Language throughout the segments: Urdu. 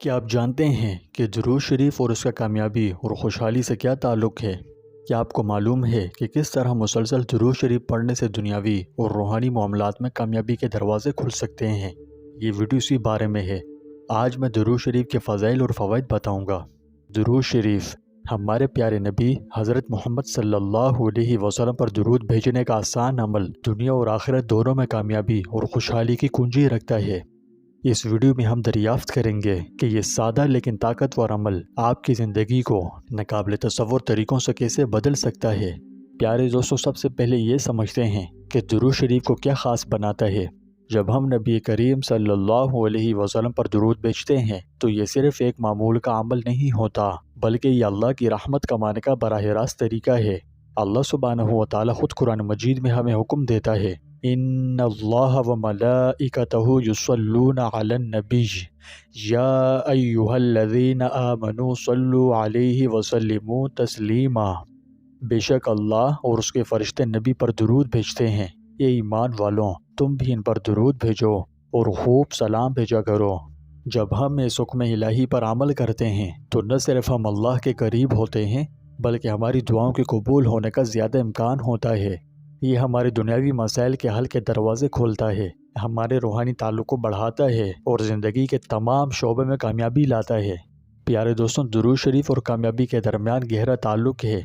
کیا آپ جانتے ہیں کہ درود شریف اور اس کا کامیابی اور خوشحالی سے کیا تعلق ہے؟ کیا آپ کو معلوم ہے کہ کس طرح مسلسل درود شریف پڑھنے سے دنیاوی اور روحانی معاملات میں کامیابی کے دروازے کھل سکتے ہیں؟ یہ ویڈیو اسی بارے میں ہے۔ آج میں درود شریف کے فضائل اور فوائد بتاؤں گا۔ درود شریف ہمارے پیارے نبی حضرت محمد صلی اللہ علیہ وسلم پر درود بھیجنے کا آسان عمل دنیا اور آخرت دونوں میں کامیابی اور خوشحالی کی کنجی رکھتا ہے۔ اس ویڈیو میں ہم دریافت کریں گے کہ یہ سادہ لیکن طاقتور عمل آپ کی زندگی کو ناقابل تصور طریقوں سے کیسے بدل سکتا ہے۔ پیارے دوستو، سب سے پہلے یہ سمجھتے ہیں کہ درود شریف کو کیا خاص بناتا ہے۔ جب ہم نبی کریم صلی اللہ علیہ وسلم پر درود بھیجتے ہیں تو یہ صرف ایک معمول کا عمل نہیں ہوتا، بلکہ یہ اللہ کی رحمت کمانے کا براہ راست طریقہ ہے۔ اللہ سبحانہ و تعالی خود قرآن مجید میں ہمیں حکم دیتا ہے، ان اللہ وملائکتہ یصلون علی النبی یا ایہا الذین آمنوا صلوا علیہ وسلموا تسلیما۔ بے شک اللہ اور اس کے فرشتے نبی پر درود بھیجتے ہیں۔ اے ایمان والوں، تم بھی ان پر درود بھیجو اور خوب سلام بھیجا کرو۔ جب ہم اس حکم الہی پر عمل کرتے ہیں تو نہ صرف ہم اللہ کے قریب ہوتے ہیں بلکہ ہماری دعاؤں کے قبول ہونے کا زیادہ امکان ہوتا ہے۔ یہ ہمارے دنیاوی مسائل کے حل کے دروازے کھولتا ہے، ہمارے روحانی تعلق کو بڑھاتا ہے اور زندگی کے تمام شعبے میں کامیابی لاتا ہے۔ پیارے دوستوں، درود شریف اور کامیابی کے درمیان گہرا تعلق ہے۔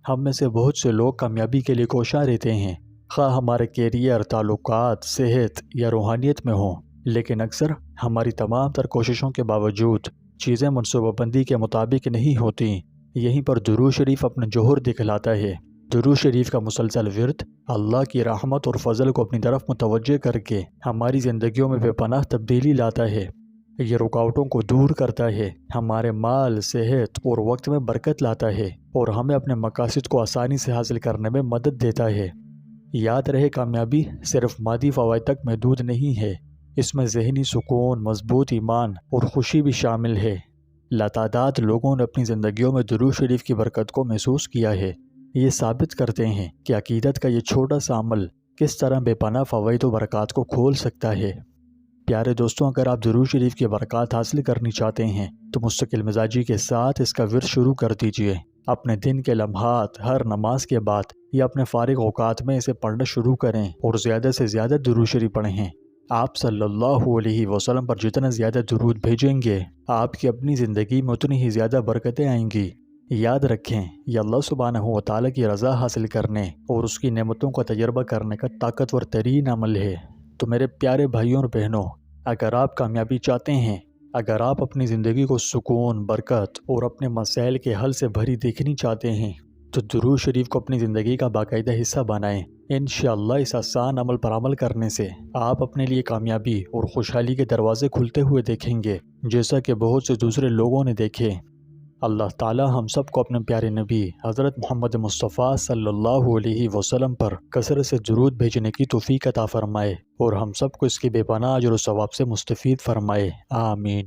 ہم میں سے بہت سے لوگ کامیابی کے لیے کوشاں رہتے ہیں، خواہ ہمارے کیریئر، تعلقات، صحت یا روحانیت میں ہوں، لیکن اکثر ہماری تمام تر کوششوں کے باوجود چیزیں منصوبہ بندی کے مطابق نہیں ہوتی۔ یہیں پر درود شریف اپنا جوہر دکھلاتا ہے۔ درود شریف کا مسلسل ورد اللہ کی رحمت اور فضل کو اپنی طرف متوجہ کر کے ہماری زندگیوں میں بے پناہ تبدیلی لاتا ہے۔ یہ رکاوٹوں کو دور کرتا ہے، ہمارے مال، صحت اور وقت میں برکت لاتا ہے اور ہمیں اپنے مقاصد کو آسانی سے حاصل کرنے میں مدد دیتا ہے۔ یاد رہے، کامیابی صرف مادی فوائد تک محدود نہیں ہے، اس میں ذہنی سکون، مضبوط ایمان اور خوشی بھی شامل ہے۔ لاتعداد لوگوں نے اپنی زندگیوں میں درود شریف کی برکت کو محسوس کیا ہے۔ یہ ثابت کرتے ہیں کہ عقیدت کا یہ چھوٹا سا عمل کس طرح بے پناہ فوائد و برکات کو کھول سکتا ہے۔ پیارے دوستوں، اگر آپ درود شریف کی برکات حاصل کرنی چاہتے ہیں تو مستقل مزاجی کے ساتھ اس کا ورد شروع کر دیجئے۔ اپنے دن کے لمحات، ہر نماز کے بعد یا اپنے فارغ اوقات میں اسے پڑھنا شروع کریں اور زیادہ سے زیادہ درود شریف پڑھیں۔ آپ صلی اللہ علیہ وسلم پر جتنا زیادہ درود بھیجیں گے، آپ کی اپنی زندگی میں اتنی ہی زیادہ برکتیں آئیں گی۔ یاد رکھیں، یہ اللہ سبحانہ و تعالی کی رضا حاصل کرنے اور اس کی نعمتوں کا تجربہ کرنے کا طاقتور ترین عمل ہے۔ تو میرے پیارے بھائیوں اور بہنوں، اگر آپ کامیابی چاہتے ہیں، اگر آپ اپنی زندگی کو سکون، برکت اور اپنے مسائل کے حل سے بھری دیکھنی چاہتے ہیں تو درود شریف کو اپنی زندگی کا باقاعدہ حصہ بنائیں۔ انشاءاللہ اس آسان عمل پر عمل کرنے سے آپ اپنے لیے کامیابی اور خوشحالی کے دروازے کھلتے ہوئے دیکھیں گے، جیسا کہ بہت سے دوسرے لوگوں نے دیکھے۔ اللہ تعالی ہم سب کو اپنے پیارے نبی حضرت محمد مصطفیٰ صلی اللہ علیہ وسلم پر کثرت سے درود بھیجنے کی توفیق عطا فرمائے اور ہم سب کو اس کی بے پناہ اجر و ثواب سے مستفید فرمائے۔ آمین۔